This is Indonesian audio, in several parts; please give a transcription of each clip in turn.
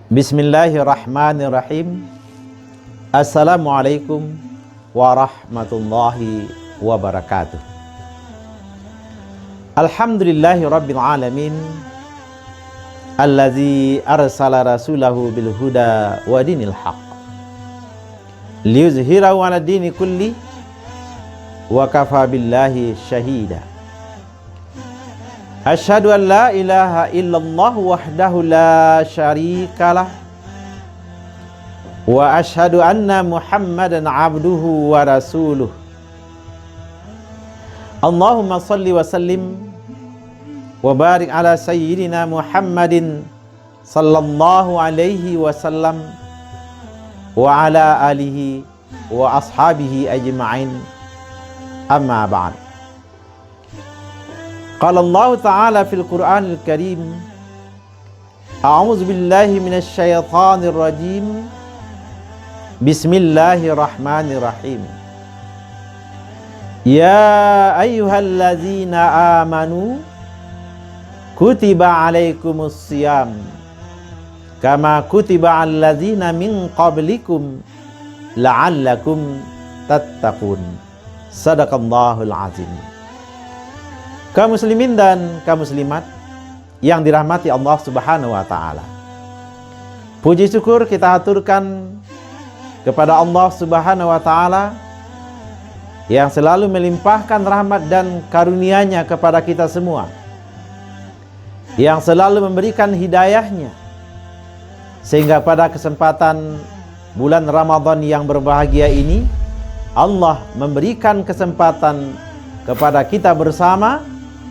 Bismillahirrahmanirrahim. Assalamualaikum warahmatullahi wabarakatuh. Alhamdulillahi rabbil alamin, allazi arsala rasulahu bil huda wa dinil haq liyuzhirahu ala dini kulli wa kafa billahi syahida. Asyhadu an la ilaha illallah wahdahu la syarikalah wa asyhadu anna Muhammadan abduhu wa rasuluh. Allahumma salli wa sallim wa barik ala sayyidina Muhammadin sallallahu alaihi wasallam wa ala alihi wa ashabihi ajma'in. Amma ba'd. Qala Allah Ta'ala fil Qur'anil Karim, A'udzu billahi minasy syaithanir rajim. Bismillahirrahmanirrahim. Ya ayyuhallazina amanu kutiba alaikumus shiyam kama kutiba alal ladzina min qablikum la'allakum tattaqun. Sadaqallahul azim. Kaum muslimin dan kaum muslimat yang dirahmati Allah Subhanahu wa taala. Puji syukur kita aturkan kepada Allah Subhanahu wa taala yang selalu melimpahkan rahmat dan karunia-Nya kepada kita semua, yang selalu memberikan hidayahnya, sehingga pada kesempatan bulan Ramadan yang berbahagia ini Allah memberikan kesempatan kepada kita bersama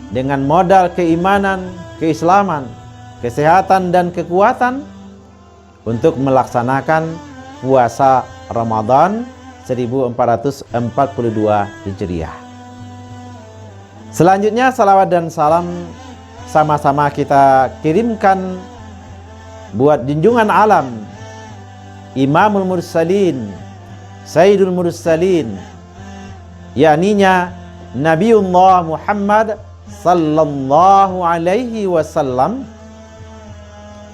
dengan modal keimanan, keislaman, kesehatan dan kekuatan untuk melaksanakan puasa Ramadan 1442 Hijriah. Selanjutnya salawat dan salam sama-sama kita kirimkan buat junjungan alam Imamul Mursalin, Sayyidul Mursalin, yakninya Nabiullah Muhammad sallallahu alaihi wasallam,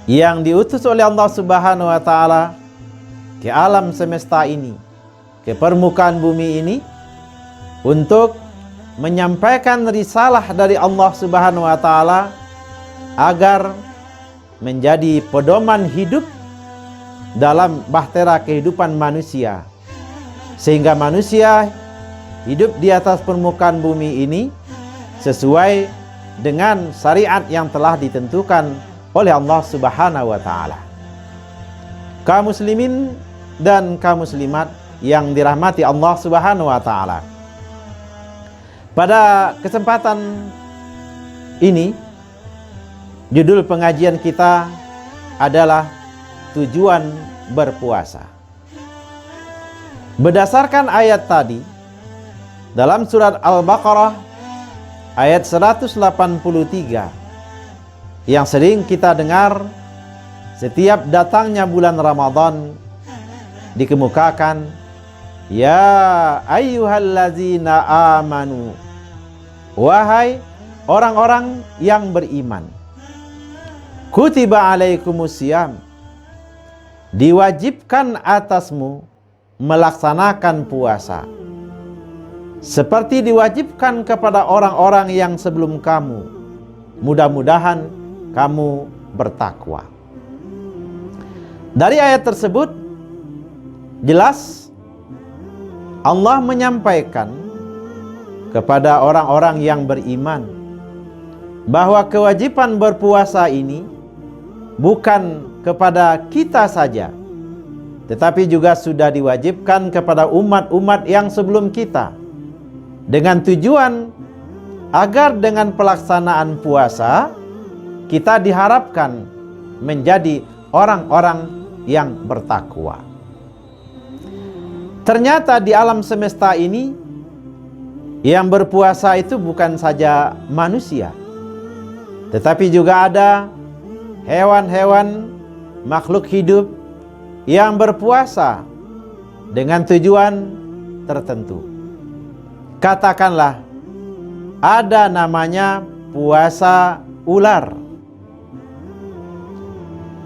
yang diutus oleh Allah Subhanahu wa taala ke alam semesta ini, ke permukaan bumi ini, untuk menyampaikan risalah dari Allah Subhanahu wa taala agar menjadi pedoman hidup dalam bahtera kehidupan manusia, sehingga manusia hidup di atas permukaan bumi ini sesuai dengan syariat yang telah ditentukan oleh Allah Subhanahu wa taala. Kaum muslimin dan kaum muslimat yang dirahmati Allah Subhanahu wa taala. Pada kesempatan ini judul pengajian kita adalah tujuan berpuasa. Berdasarkan ayat tadi dalam surat Al-Baqarah ayat 183 yang sering kita dengar setiap datangnya bulan Ramadan, dikemukakan, ya ayyuhallazina amanu, wahai orang-orang yang beriman, kutiba alaikumus syiyam, diwajibkan atasmu melaksanakan puasa seperti diwajibkan kepada orang-orang yang sebelum kamu. Mudah-mudahan kamu bertakwa. Dari ayat tersebut jelas Allah menyampaikan kepada orang-orang yang beriman bahwa kewajiban berpuasa ini bukan kepada kita saja, tetapi juga sudah diwajibkan kepada umat-umat yang sebelum kita, dengan tujuan agar dengan pelaksanaan puasa kita diharapkan menjadi orang-orang yang bertakwa. Ternyata di alam semesta ini yang berpuasa itu bukan saja manusia, tetapi juga ada hewan-hewan, makhluk hidup yang berpuasa dengan tujuan tertentu. Katakanlah ada namanya puasa ular.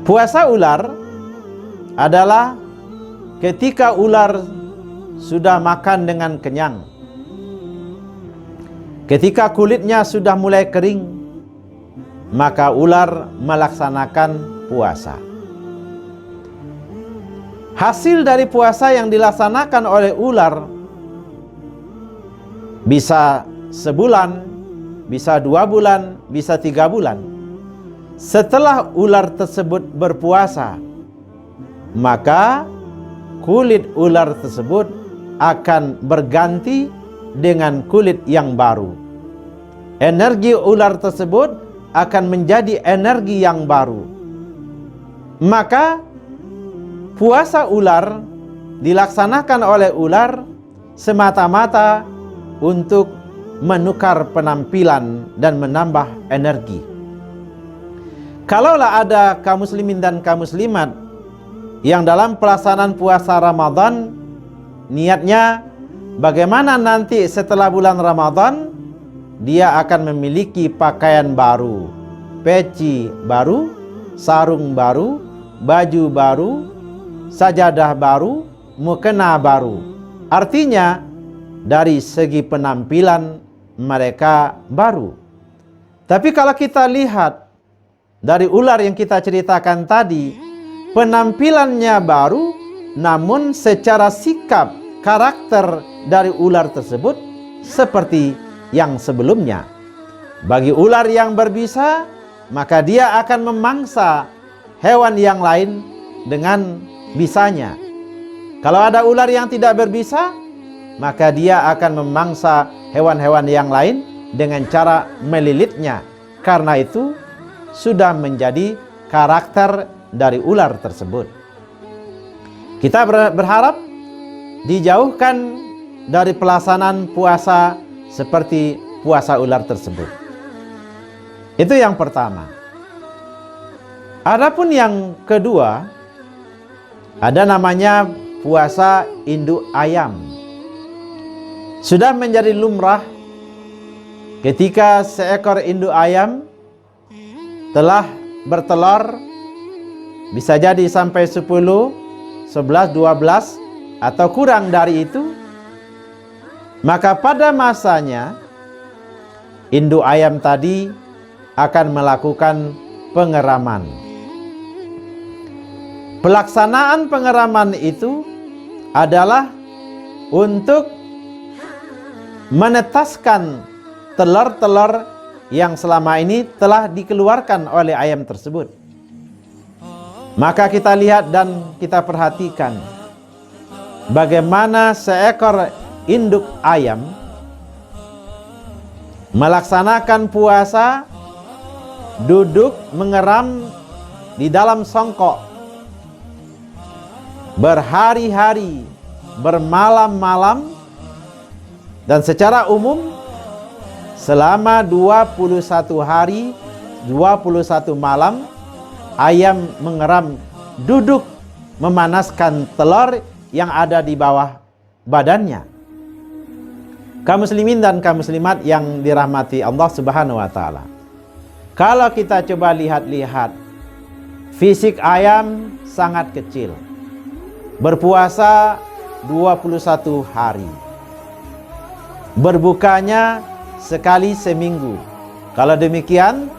Puasa ular adalah ketika ular sudah makan dengan kenyang, ketika kulitnya sudah mulai kering, maka ular melaksanakan puasa. Hasil dari puasa yang dilaksanakan oleh ular bisa sebulan, bisa 2 bulan, bisa 3 bulan. Setelah ular tersebut berpuasa, maka kulit ular tersebut akan berganti dengan kulit yang baru. Energi ular tersebut akan menjadi energi yang baru. Maka puasa ular dilaksanakan oleh ular semata-mata untuk menukar penampilan dan menambah energi. Kalaulah ada kaum muslimin dan kaum muslimat yang dalam pelaksanaan puasa Ramadan niatnya bagaimana nanti setelah bulan Ramadan dia akan memiliki pakaian baru, peci baru, sarung baru, baju baru, sajadah baru, mukena baru. Artinya dari segi penampilan mereka baru. Tapi kalau kita lihat dari ular yang kita ceritakan tadi, penampilannya baru, namun secara sikap, karakter dari ular tersebut seperti yang sebelumnya. Bagi ular yang berbisa, maka dia akan memangsa hewan yang lain dengan bisanya. Kalau ada ular yang tidak berbisa, maka dia akan memangsa hewan-hewan yang lain dengan cara melilitnya. Karena itu sudah menjadi karakter dari ular tersebut. Kita berharap dijauhkan dari pelaksanaan puasa seperti puasa ular tersebut. Itu yang pertama. Adapun yang kedua, ada namanya puasa induk ayam. Sudah menjadi lumrah ketika seekor induk ayam telah bertelur, bisa jadi sampai 10, 11, 12 atau kurang dari itu, maka pada masanya induk ayam tadi akan melakukan pengeraman. Pelaksanaan pengeraman itu adalah untuk menetaskan telur-telur yang selama ini telah dikeluarkan oleh ayam tersebut. Maka kita lihat dan kita perhatikan bagaimana seekor induk ayam melaksanakan puasa, duduk mengeram di dalam songkok berhari-hari, bermalam-malam, dan secara umum selama 21 hari, 21 malam ayam mengeram, duduk memanaskan telur yang ada di bawah badannya. Kaum muslimin dan kaum muslimat yang dirahmati Allah Subhanahu wa taala. Kalau kita coba lihat-lihat, fisik ayam sangat kecil. Berpuasa 21 hari. Berbukanya sekali seminggu. Kalau demikian,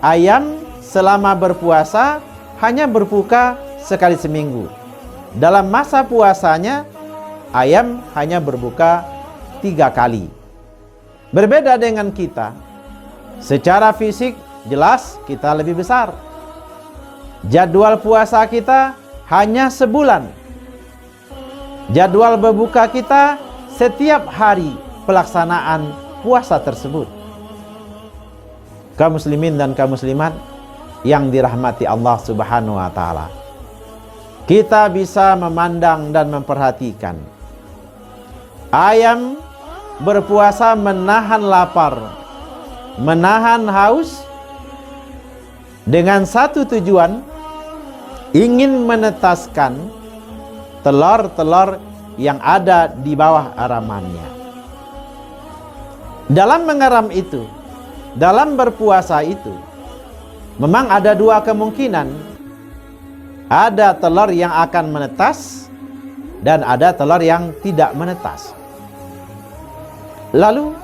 ayam selama berpuasa hanya berbuka sekali seminggu. Dalam masa puasanya, ayam hanya berbuka 3 kali. Berbeda dengan kita, secara fisik jelas kita lebih besar. Jadwal puasa kita hanya sebulan. Jadwal berbuka kita setiap hari pelaksanaan puasa tersebut. Kaum muslimin dan kaum muslimat yang dirahmati Allah Subhanahu wa taala, kita bisa memandang dan memperhatikan ayam berpuasa menahan lapar, menahan haus dengan satu tujuan, ingin menetaskan telur-telur yang ada di bawah aramannya. Dalam mengeram itu, dalam berpuasa itu, memang ada 2 kemungkinan. Ada telur yang akan menetas dan ada telur yang tidak menetas. Lalu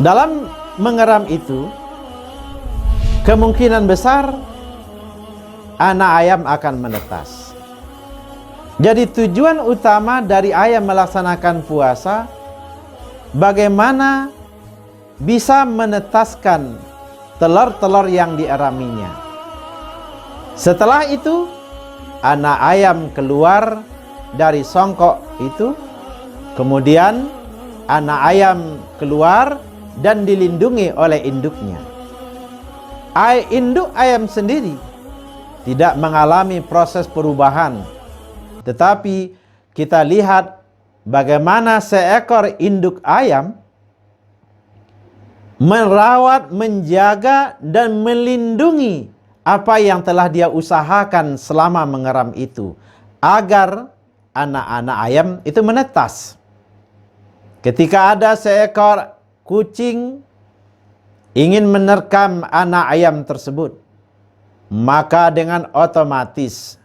dalam mengeram itu, kemungkinan besar anak ayam akan menetas. Jadi tujuan utama dari ayam melaksanakan puasa, bagaimana bisa menetaskan telur-telur yang dieraminya. Setelah itu, anak ayam keluar dari songkok itu, kemudian anak ayam keluar dan dilindungi oleh induknya. Induk ayam sendiri tidak mengalami proses perubahan, tetapi kita lihat bagaimana seekor induk ayam merawat, menjaga, dan melindungi apa yang telah dia usahakan selama mengeram itu, agar anak-anak ayam itu menetas. Ketika ada seekor kucing ingin menerkam anak ayam tersebut, maka dengan otomatis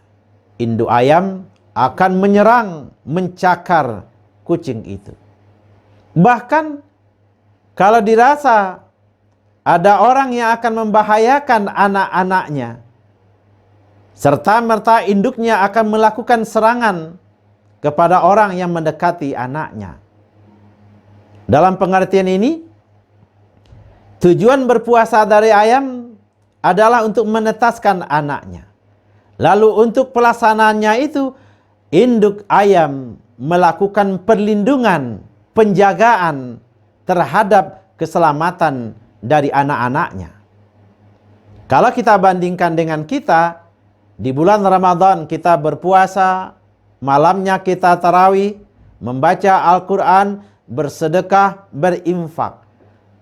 induk ayam akan menyerang, mencakar kucing itu. Bahkan kalau dirasa ada orang yang akan membahayakan anak-anaknya, serta-merta induknya akan melakukan serangan kepada orang yang mendekati anaknya. Dalam pengertian ini, tujuan berpuasa dari ayam adalah untuk menetaskan anaknya. Lalu untuk pelaksanaannya itu, induk ayam melakukan perlindungan, penjagaan terhadap keselamatan dari anak-anaknya. Kalau kita bandingkan dengan kita, di bulan Ramadan kita berpuasa, malamnya kita tarawih, membaca Al-Quran, bersedekah, berinfak.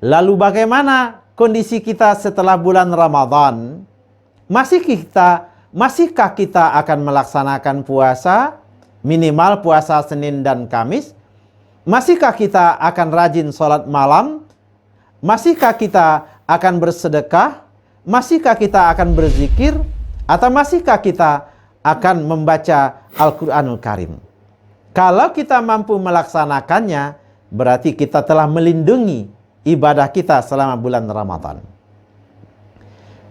Lalu bagaimana kondisi kita setelah bulan Ramadan? Masihkah kita akan melaksanakan puasa, minimal puasa Senin dan Kamis? Masihkah kita akan rajin sholat malam? Masihkah kita akan bersedekah? Masihkah kita akan berzikir? Atau masihkah kita akan membaca Al-Quranul Karim? Kalau kita mampu melaksanakannya, berarti kita telah melindungi ibadah kita selama bulan Ramadan.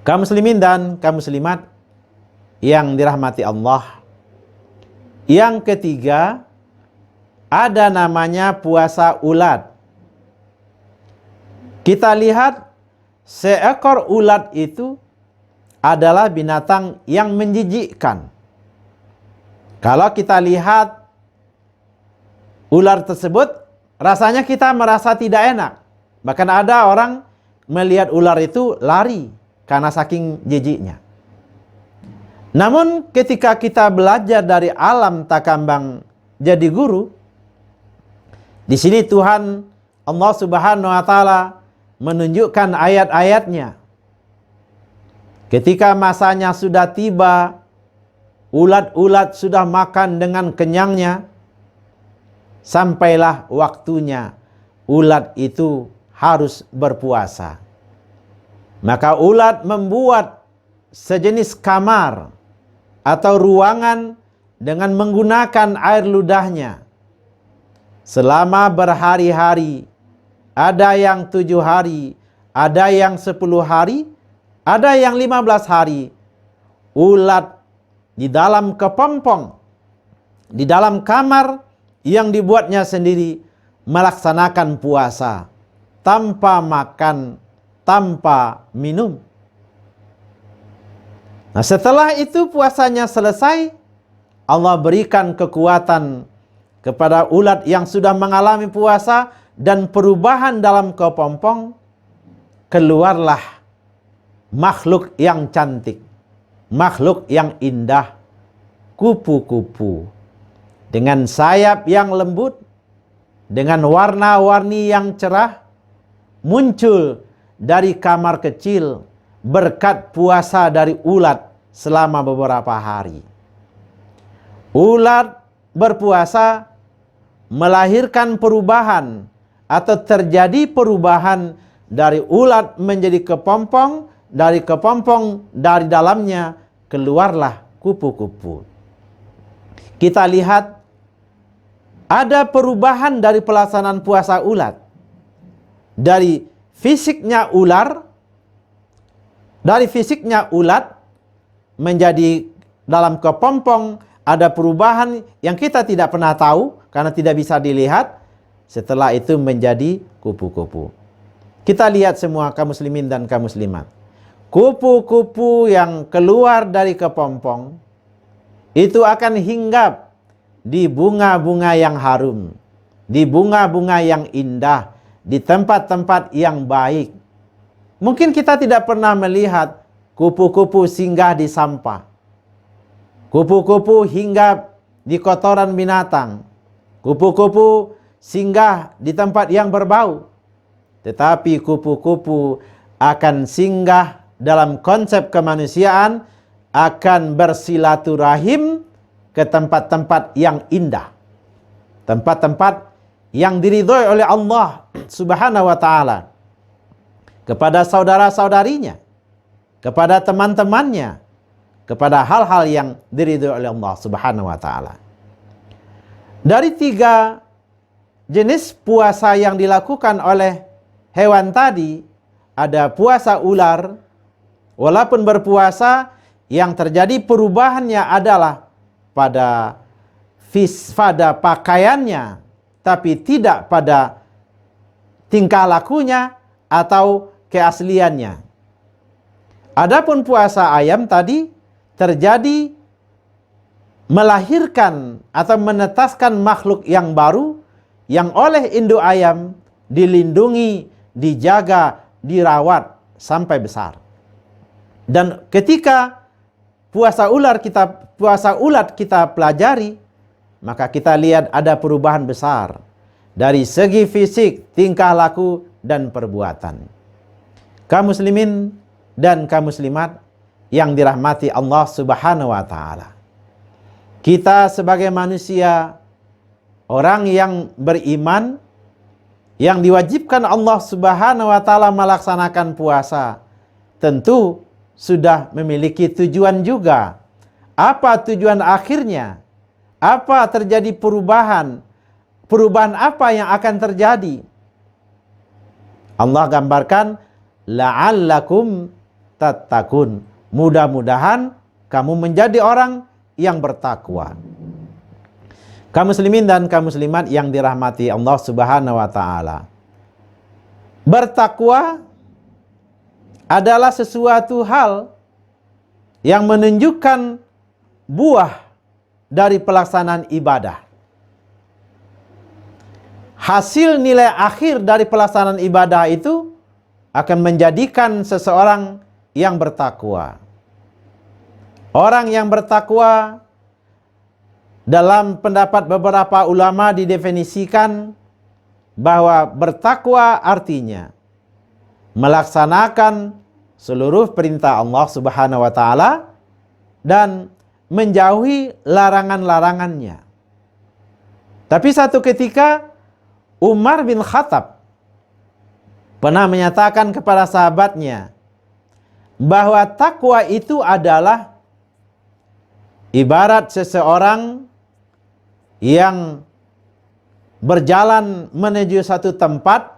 Kaum muslimin dan kaum muslimat yang dirahmati Allah, yang ketiga, ada namanya puasa ulat. Kita lihat seekor ulat itu adalah binatang yang menjijikkan. Kalau kita lihat ular tersebut, rasanya kita merasa tidak enak. Bahkan ada orang melihat ular itu lari karena saking jijiknya. Namun ketika kita belajar dari alam takambang jadi guru, di sini Tuhan Allah Subhanahu wa taala menunjukkan ayat-ayatnya. Ketika masanya sudah tiba, ulat-ulat sudah makan dengan kenyangnya, sampailah waktunya ulat itu harus berpuasa. Maka ulat membuat sejenis kamar atau ruangan dengan menggunakan air ludahnya. Selama berhari-hari, ada yang 7 hari, ada yang 10 hari, ada yang 15 hari, ulat di dalam kepompong, di dalam kamar yang dibuatnya sendiri, melaksanakan puasa tanpa makan, tanpa minum. Nah, setelah itu puasanya selesai, Allah berikan kekuatan kepada ulat yang sudah mengalami puasa dan perubahan dalam kepompong. Keluarlah makhluk yang cantik, makhluk yang indah, kupu-kupu. dengan sayap yang lembut, dengan warna-warni yang cerah, muncul dari kamar kecil berkat puasa dari ulat selama beberapa hari. Ulat berpuasa melahirkan perubahan atau terjadi perubahan dari ulat menjadi kepompong, dari kepompong dari dalamnya keluarlah kupu-kupu. Kita lihat ada perubahan dari pelaksanaan puasa ulat. Dari fisiknya ular, dari fisiknya ulat menjadi dalam kepompong, ada perubahan yang kita tidak pernah tahu karena tidak bisa dilihat. Setelah itu menjadi kupu-kupu. Kita lihat semua kaum muslimin dan kaum muslimat. Kupu-kupu yang keluar dari kepompong itu akan hinggap di bunga-bunga yang harum, di bunga-bunga yang indah, di tempat-tempat yang baik. Mungkin kita tidak pernah melihat kupu-kupu singgah di sampah. Kupu-kupu hinggap di kotoran binatang. Kupu-kupu singgah di tempat yang berbau. Tetapi kupu-kupu akan singgah dalam konsep kemanusiaan, akan bersilaturahim ke tempat-tempat yang indah. Tempat-tempat yang diridhoi oleh Allah Subhanahu wa ta'ala. Kepada saudara-saudarinya, kepada teman-temannya, kepada hal-hal yang diridhoi oleh Allah Subhanahu wa ta'ala. Dari 3 jenis puasa yang dilakukan oleh hewan tadi, ada puasa ular. Walaupun berpuasa, yang terjadi perubahannya adalah pada pakaiannya, tapi tidak pada tingkah lakunya atau keasliannya. Adapun puasa ayam tadi terjadi melahirkan atau menetaskan makhluk yang baru yang oleh induk ayam dilindungi, dijaga, dirawat sampai besar. Dan ketika puasa ulat kita pelajari, maka kita lihat ada perubahan besar dari segi fisik, tingkah laku, dan perbuatan. Kaum muslimin dan kaum muslimat yang dirahmati Allah Subhanahu wa ta'ala. Kita sebagai manusia, orang yang beriman, yang diwajibkan Allah Subhanahu wa ta'ala melaksanakan puasa, tentu sudah memiliki tujuan juga. Apa tujuan akhirnya? Apa terjadi perubahan? Perubahan apa yang akan terjadi? Allah gambarkan, la'allakum tattaqun. Mudah-mudahan kamu menjadi orang yang bertakwa. Kaum muslimin dan kaum muslimat yang dirahmati Allah Subhanahu wa ta'ala. Bertakwa adalah sesuatu hal yang menunjukkan buah dari pelaksanaan ibadah. Hasil nilai akhir dari pelaksanaan ibadah itu akan menjadikan seseorang yang bertakwa. Orang yang bertakwa dalam pendapat beberapa ulama didefinisikan bahwa bertakwa artinya melaksanakan seluruh perintah Allah Subhanahu wa ta'ala dan menjauhi larangan-larangannya. Tapi satu ketika Umar bin Khattab pernah menyatakan kepada sahabatnya bahwa takwa itu adalah ibarat seseorang yang berjalan menuju satu tempat.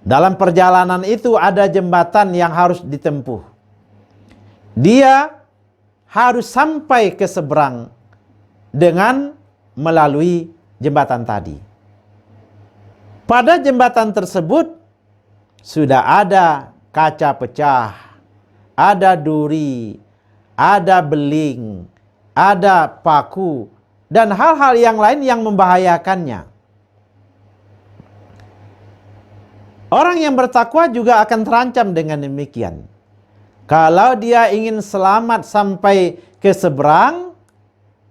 Dalam perjalanan itu ada jembatan yang harus ditempuh. Dia harus sampai ke seberang dengan melalui jembatan tadi. Pada jembatan tersebut sudah ada kaca pecah, ada duri, ada beling, ada paku, dan hal-hal yang lain yang membahayakannya. Orang yang bertakwa juga akan terancam dengan demikian. Kalau dia ingin selamat sampai ke seberang,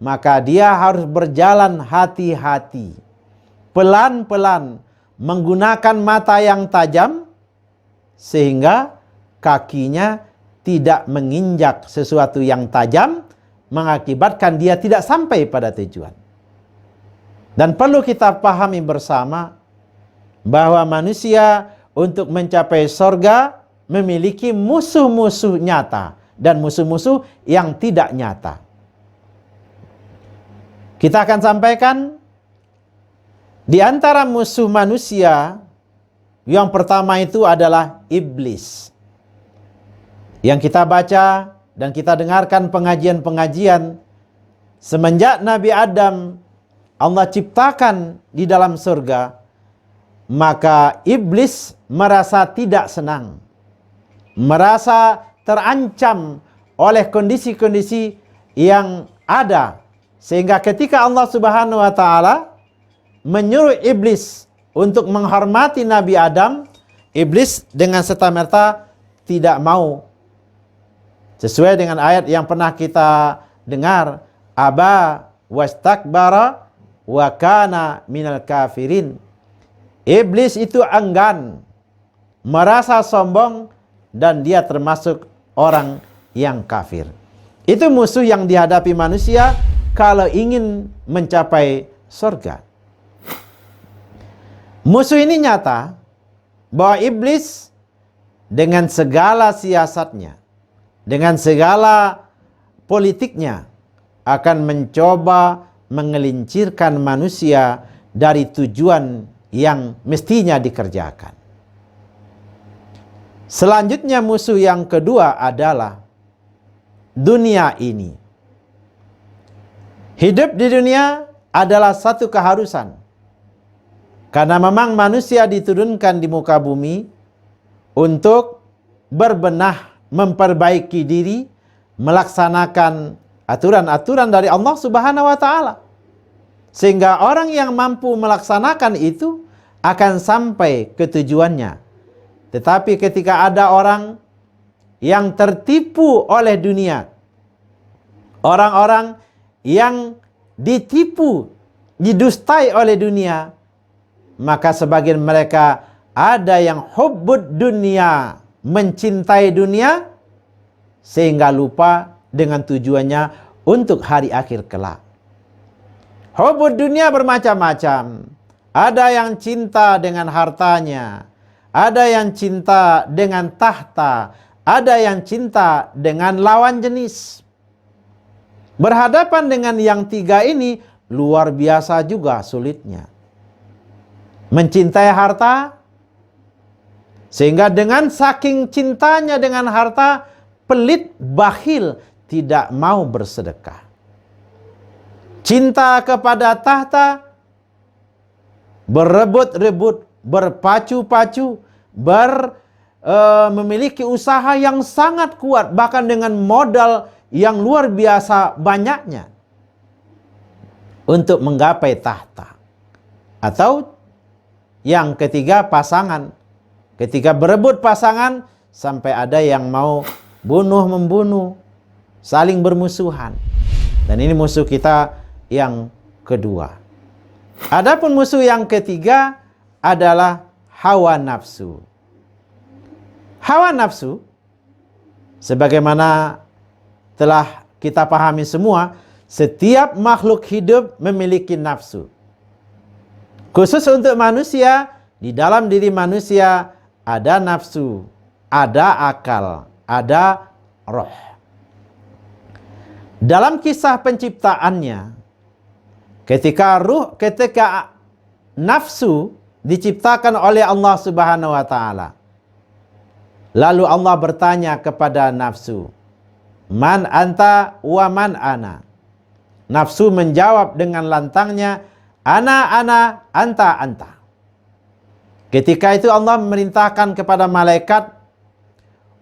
maka dia harus berjalan hati-hati, pelan-pelan, menggunakan mata yang tajam, sehingga kakinya tidak menginjak sesuatu yang tajam, mengakibatkan dia tidak sampai pada tujuan. Dan perlu kita pahami bersama bahwa manusia untuk mencapai surga memiliki musuh-musuh nyata dan musuh-musuh yang tidak nyata. Kita akan sampaikan di antara musuh manusia yang pertama itu adalah iblis. Yang kita baca dan kita dengarkan pengajian-pengajian semenjak Nabi Adam Allah ciptakan di dalam surga, maka iblis merasa tidak senang, merasa terancam oleh kondisi-kondisi yang ada, sehingga ketika Allah Subhanahu wa taala menyuruh iblis untuk menghormati Nabi Adam, iblis dengan serta-merta tidak mau. Sesuai dengan ayat yang pernah kita dengar, aba wastakbara wa kana minal kafirin. Iblis itu enggan, merasa sombong, dan dia termasuk orang yang kafir. Itu musuh yang dihadapi manusia kalau ingin mencapai surga. Musuh ini nyata bahwa iblis dengan segala siasatnya, dengan segala politiknya akan mencoba mengelincirkan manusia dari tujuan yang mestinya dikerjakan. Selanjutnya musuh yang kedua adalah dunia ini. Hidup di dunia adalah satu keharusan. Karena memang manusia diturunkan di muka bumi untuk berbenah, memperbaiki diri, melaksanakan aturan-aturan dari Allah Subhanahu wa taala. Sehingga orang yang mampu melaksanakan itu akan sampai ke tujuannya. Tetapi ketika ada orang yang tertipu oleh dunia, orang-orang yang ditipu, didustai oleh dunia, maka sebagian mereka ada yang hubbud dunia, mencintai dunia, sehingga lupa dengan tujuannya untuk hari akhir kelak. Hubbud dunia bermacam-macam. Ada yang cinta dengan hartanya, ada yang cinta dengan tahta, ada yang cinta dengan lawan jenis. Berhadapan dengan yang tiga ini luar biasa juga sulitnya. Mencintai harta, sehingga dengan saking cintanya dengan harta, pelit, bakhil, tidak mau bersedekah. Cinta kepada tahta, berebut-rebut, berpacu-pacu, memiliki usaha yang sangat kuat, bahkan dengan modal yang luar biasa banyaknya untuk menggapai tahta. Atau yang ketiga, pasangan. Ketika berebut pasangan, sampai ada yang mau bunuh-membunuh, saling bermusuhan. Dan ini musuh kita yang kedua. Adapun musuh yang ketiga adalah hawa nafsu. Hawa nafsu, sebagaimana telah kita pahami semua, setiap makhluk hidup memiliki nafsu. Khusus untuk manusia, di dalam diri manusia ada nafsu, ada akal, ada roh. Dalam kisah penciptaannya, ketika nafsu diciptakan oleh Allah Subhanahu wa taala, lalu Allah bertanya kepada nafsu, "Man anta wa man ana?" Nafsu menjawab dengan lantangnya, "Ana, anta, anta." Ketika itu Allah memerintahkan kepada malaikat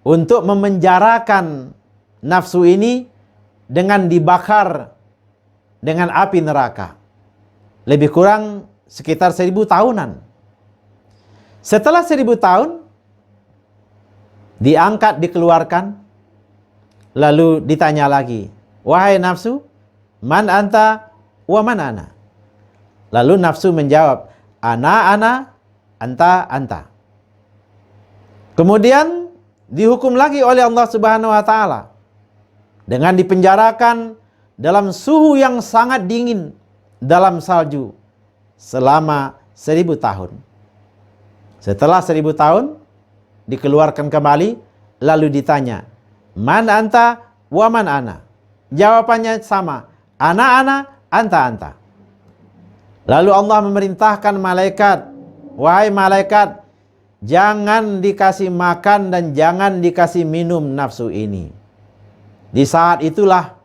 untuk memenjarakan nafsu ini dengan dibakar dengan api neraka. Lebih kurang sekitar 1000 tahunan. Setelah 1000 tahun, diangkat, dikeluarkan, lalu ditanya lagi, "Wahai nafsu, man anta wa man ana. Lalu nafsu menjawab, ana, anta. Kemudian dihukum lagi oleh Allah Subhanahu wa taala dengan dipenjarakan dalam suhu yang sangat dingin dalam salju selama 1000 tahun. Setelah 1000 tahun dikeluarkan kembali, lalu ditanya, man anta wa man ana. Jawabannya sama, ana, anta. Lalu Allah memerintahkan malaikat, wahai malaikat, jangan dikasih makan dan jangan dikasih minum nafsu ini. Di saat itulah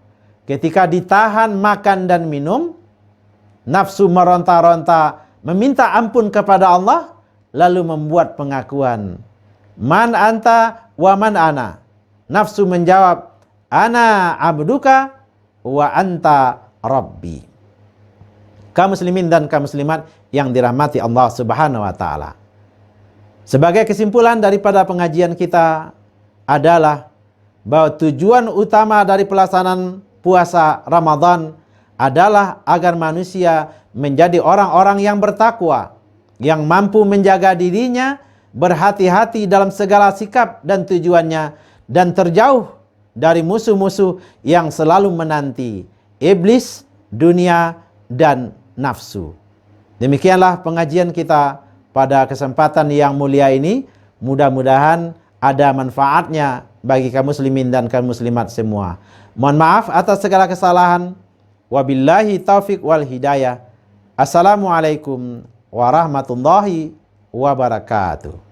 ketika ditahan makan dan minum, nafsu meronta-ronta meminta ampun kepada Allah, lalu membuat pengakuan, man anta wa man ana. Nafsu menjawab, ana abduka wa anta rabbi. Kaum muslimin dan kaum muslimat yang dirahmati Allah Subhanahu wa taala. Sebagai kesimpulan daripada pengajian kita adalah bahwa tujuan utama dari pelaksanaan puasa Ramadan adalah agar manusia menjadi orang-orang yang bertakwa, yang mampu menjaga dirinya, berhati-hati dalam segala sikap dan tujuannya, dan terjauh dari musuh-musuh yang selalu menanti, iblis, dunia, dan nafsu. Demikianlah pengajian kita pada kesempatan yang mulia ini. Mudah-mudahan ada manfaatnya bagi kaum muslimin dan kaum muslimat semua. Mohon maaf atas segala kesalahan. Wabillahi taufik wal hidayah. Assalamualaikum warahmatullahi wabarakatuh.